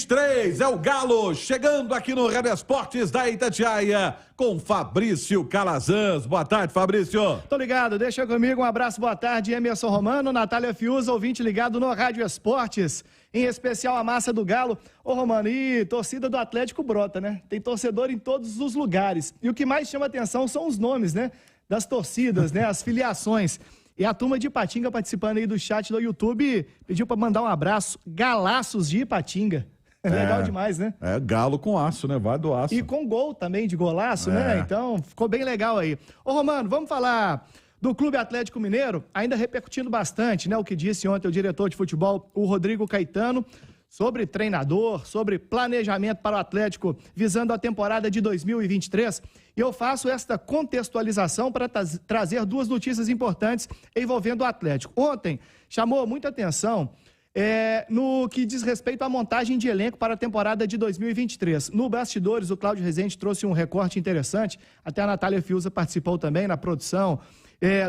3, é o Galo, chegando aqui no Rádio Esportes da Itatiaia, com Fabrício Calazans. Boa tarde, Fabrício. Tô ligado, deixa comigo, um abraço, boa tarde, Emerson Romano, Natália Fiuza, ouvinte ligado no Rádio Esportes, em especial a massa do Galo. Ô Romano, e torcida do Atlético brota, né? Tem torcedor em todos os lugares. E o que mais chama atenção são os nomes, né? Das torcidas, né? As filiações. E a turma de Ipatinga participando aí do chat do YouTube pediu para mandar um abraço, Galaços de Ipatinga. Legal demais, né? É, Galo com aço, né? Vai do aço. E com gol também de golaço, né? Então, ficou bem legal aí. Ô, Romano, vamos falar do Clube Atlético Mineiro, ainda repercutindo bastante, né? O que disse ontem o diretor de futebol, o Rodrigo Caetano, sobre treinador, sobre planejamento para o Atlético, visando a temporada de 2023. E eu faço esta contextualização para trazer duas notícias importantes envolvendo o Atlético. Ontem, chamou muita atenção no que diz respeito à montagem de elenco para a temporada de 2023. No Bastidores, o Cláudio Rezende trouxe um recorte interessante, até a Natália Fiuza participou também na produção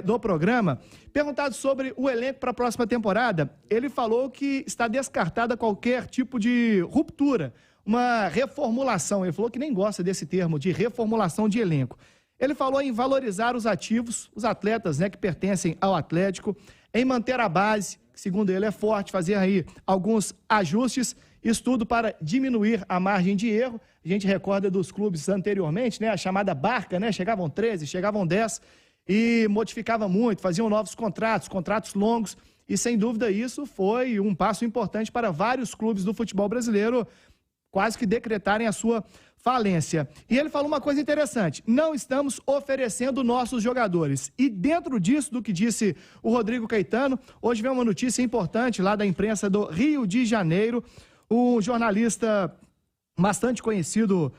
do programa. Perguntado sobre o elenco para a próxima temporada, ele falou que está descartada qualquer tipo de ruptura, uma reformulação. Ele falou que nem gosta desse termo de reformulação de elenco. Ele falou em valorizar os ativos, os atletas, né, que pertencem ao Atlético, em manter a base, que segundo ele é forte, fazer aí alguns ajustes, isso tudo para diminuir a margem de erro. A gente recorda dos clubes anteriormente, né, a chamada barca, né, chegavam 13, chegavam 10 e modificava muito, faziam novos contratos longos, e sem dúvida isso foi um passo importante para vários clubes do futebol brasileiro quase que decretarem a sua falência. E ele falou uma coisa interessante: não estamos oferecendo nossos jogadores. E dentro disso, do que disse o Rodrigo Caetano, hoje vem uma notícia importante lá da imprensa do Rio de Janeiro. Um jornalista bastante conhecido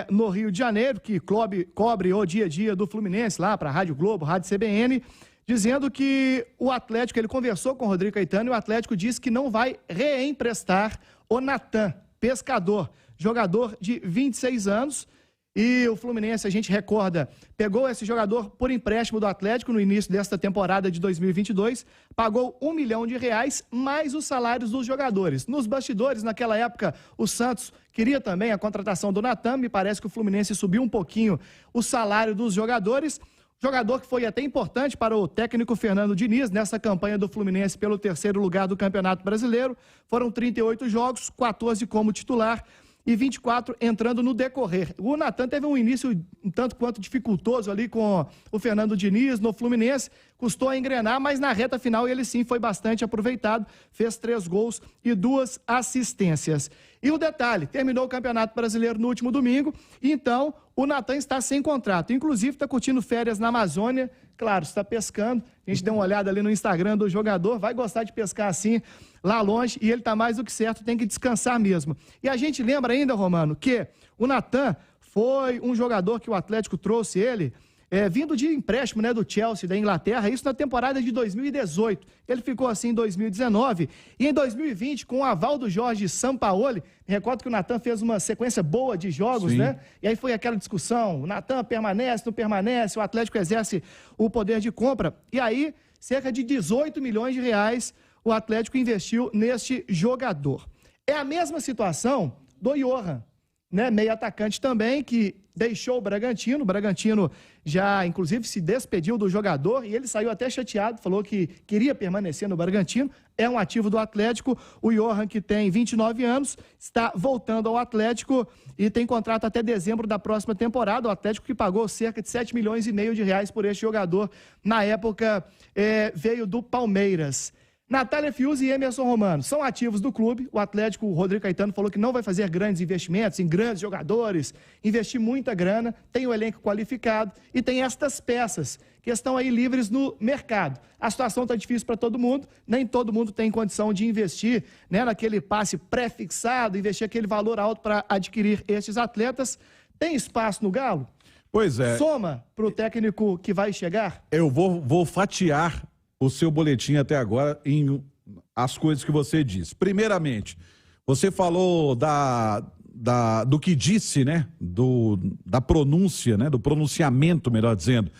no Rio de Janeiro, que cobre o dia a dia do Fluminense lá para a Rádio Globo, Rádio CBN, dizendo que o Atlético, ele conversou com o Rodrigo Caetano e o Atlético disse que não vai reemprestar o Natan Pescador, jogador de 26 anos, e o Fluminense, a gente recorda, pegou esse jogador por empréstimo do Atlético no início desta temporada de 2022, pagou R$1 milhão mais os salários dos jogadores. Nos bastidores, naquela época, o Santos queria também a contratação do Natan, me parece que o Fluminense subiu um pouquinho o salário dos jogadores. Jogador que foi até importante para o técnico Fernando Diniz nessa campanha do Fluminense pelo 3º lugar do Campeonato Brasileiro. Foram 38 jogos, 14 como titular e 24 entrando no decorrer. O Natan teve um início um tanto quanto dificultoso ali com o Fernando Diniz no Fluminense, custou a engrenar, mas na reta final ele sim foi bastante aproveitado, fez 3 gols e 2 assistências. E o detalhe, terminou o Campeonato Brasileiro no último domingo, e então o Natan está sem contrato, inclusive está curtindo férias na Amazônia, claro, está pescando, a gente deu uma olhada ali no Instagram do jogador, vai gostar de pescar assim, lá longe, e ele está mais do que certo, tem que descansar mesmo. E a gente lembra ainda, Romano, que o Natan foi um jogador que o Atlético trouxe ele, vindo de empréstimo, né, do Chelsea, da Inglaterra, isso na temporada de 2018. Ele ficou assim em 2019 e em 2020, com o aval do Jorge Sampaoli, recordo que o Natan fez uma sequência boa de jogos, né? E aí foi aquela discussão, o Natan permanece, não permanece, o Atlético exerce o poder de compra. E aí, cerca de R$18 milhões o Atlético investiu neste jogador. É a mesma situação do Johan, né, meio atacante também, que deixou o Bragantino já, inclusive, se despediu do jogador e ele saiu até chateado, falou que queria permanecer no Bragantino, é um ativo do Atlético. O Johan, que tem 29 anos, está voltando ao Atlético e tem contrato até dezembro da próxima temporada. O Atlético, que pagou cerca de R$7,5 milhões por este jogador, na época veio do Palmeiras. Natália Fiuza e Emerson Romano são ativos do clube. O Atlético, o Rodrigo Caetano, falou que não vai fazer grandes investimentos em grandes jogadores, investir muita grana, tem o elenco qualificado e tem estas peças que estão aí livres no mercado. A situação está difícil para todo mundo, nem todo mundo tem condição de investir, né, naquele passe pré-fixado, investir aquele valor alto para adquirir estes atletas. Tem espaço no Galo? Pois é. Soma para o técnico que vai chegar? Eu vou fatiar o seu boletim até agora em as coisas que você disse. Primeiramente, você falou do que disse, né? Da pronúncia, né? Do pronunciamento, melhor dizendo,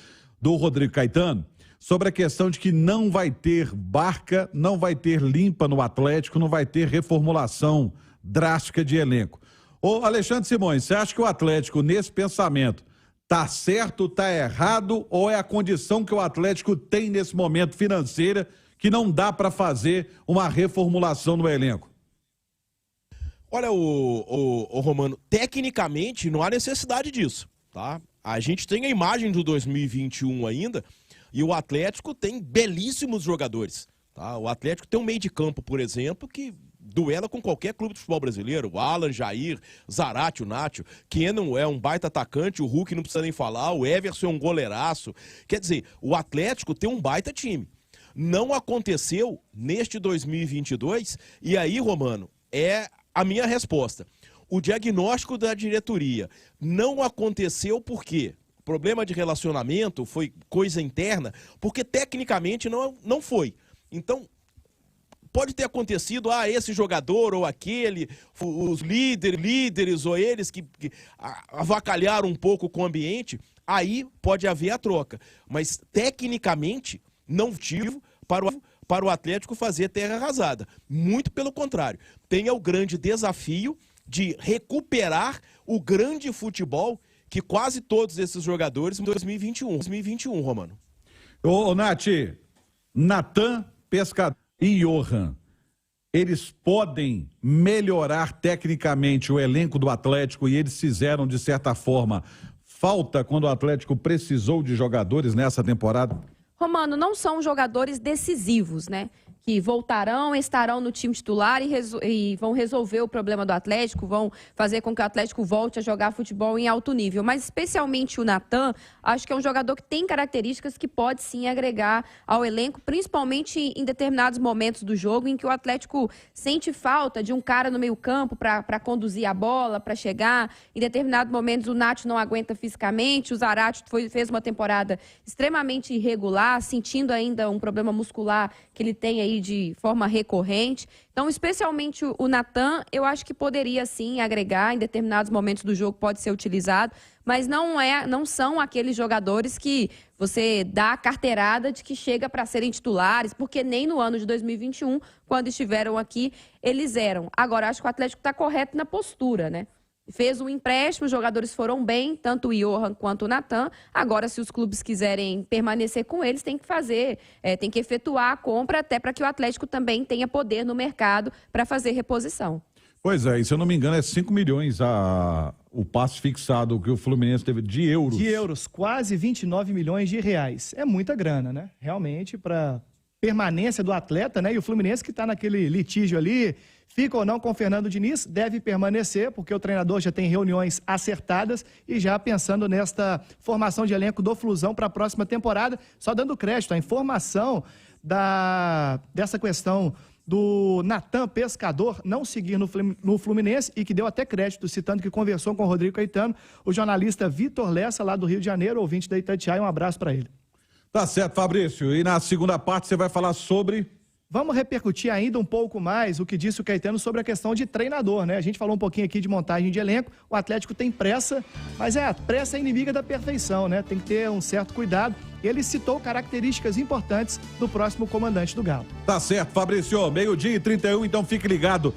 do Rodrigo Caetano, sobre a questão de que não vai ter barca, não vai ter limpa no Atlético, não vai ter reformulação drástica de elenco. Ô Alexandre Simões, você acha que o Atlético, nesse pensamento, tá certo, tá errado, ou é a condição que o Atlético tem nesse momento financeira que não dá para fazer uma reformulação no elenco? Olha, o Romano, tecnicamente não há necessidade disso, tá? A gente tem a imagem do 2021 ainda e o Atlético tem belíssimos jogadores, tá? O Atlético tem um meio de campo, por exemplo, que duela com qualquer clube de futebol brasileiro. O Alan, Jair, Zarate, o Nacho, Kenan é um baita atacante, o Hulk não precisa nem falar, o Everson é um goleiraço. Quer dizer, o Atlético tem um baita time. Não aconteceu neste 2022 e aí, Romano, é a minha resposta. O diagnóstico da diretoria não aconteceu por quê? Problema de relacionamento, foi coisa interna, porque tecnicamente não foi. Então, pode ter acontecido, esse jogador ou aquele, os líderes ou eles que avacalharam um pouco com o ambiente, aí pode haver a troca. Mas, tecnicamente, não tive para o Atlético fazer terra arrasada. Muito pelo contrário. Tem o grande desafio de recuperar o grande futebol que quase todos esses jogadores em 2021, Romano. Ô, Nath, Natan, Pescador e Johan, eles podem melhorar tecnicamente o elenco do Atlético e eles fizeram, de certa forma, falta quando o Atlético precisou de jogadores nessa temporada? Romano, não são jogadores decisivos, né? Que voltarão, estarão no time titular e vão resolver o problema do Atlético, vão fazer com que o Atlético volte a jogar futebol em alto nível. Mas especialmente o Natan, acho que é um jogador que tem características que pode sim agregar ao elenco, principalmente em determinados momentos do jogo em que o Atlético sente falta de um cara no meio campo para conduzir a bola, para chegar. Em determinados momentos o Nacho não aguenta fisicamente, o Zarate fez uma temporada extremamente irregular, sentindo ainda um problema muscular que ele tem aí de forma recorrente. Então, especialmente o Natan, eu acho que poderia sim agregar, em determinados momentos do jogo pode ser utilizado, mas não são aqueles jogadores que você dá a carteirada de que chega para serem titulares, porque nem no ano de 2021, quando estiveram aqui, eles eram. Agora, acho que o Atlético está correto na postura, né? Fez um empréstimo, os jogadores foram bem, tanto o Johan quanto o Natan. Agora, se os clubes quiserem permanecer com eles, tem que fazer, tem que efetuar a compra, até para que o Atlético também tenha poder no mercado para fazer reposição. Pois é, e se eu não me engano é 5 milhões o passe fixado que o Fluminense teve de euros. De euros, quase 29 milhões de reais. É muita grana, né? Realmente, para permanência do atleta, né? E o Fluminense que está naquele litígio ali, fica ou não com o Fernando Diniz, deve permanecer, porque o treinador já tem reuniões acertadas e já pensando nesta formação de elenco do Flusão para a próxima temporada. Só dando crédito, a informação dessa questão do Natan Pescador não seguir no Fluminense e que deu até crédito, citando que conversou com o Rodrigo Caetano, o jornalista Vitor Lessa, lá do Rio de Janeiro, ouvinte da Itatiaia. Um abraço para ele. Tá certo, Fabrício. E na segunda parte você vai falar sobre... Vamos repercutir ainda um pouco mais o que disse o Caetano sobre a questão de treinador, né? A gente falou um pouquinho aqui de montagem de elenco, o Atlético tem pressa, mas a pressa é inimiga da perfeição, né? Tem que ter um certo cuidado. Ele citou características importantes do próximo comandante do Galo. Tá certo, Fabrício. 12:31, então fique ligado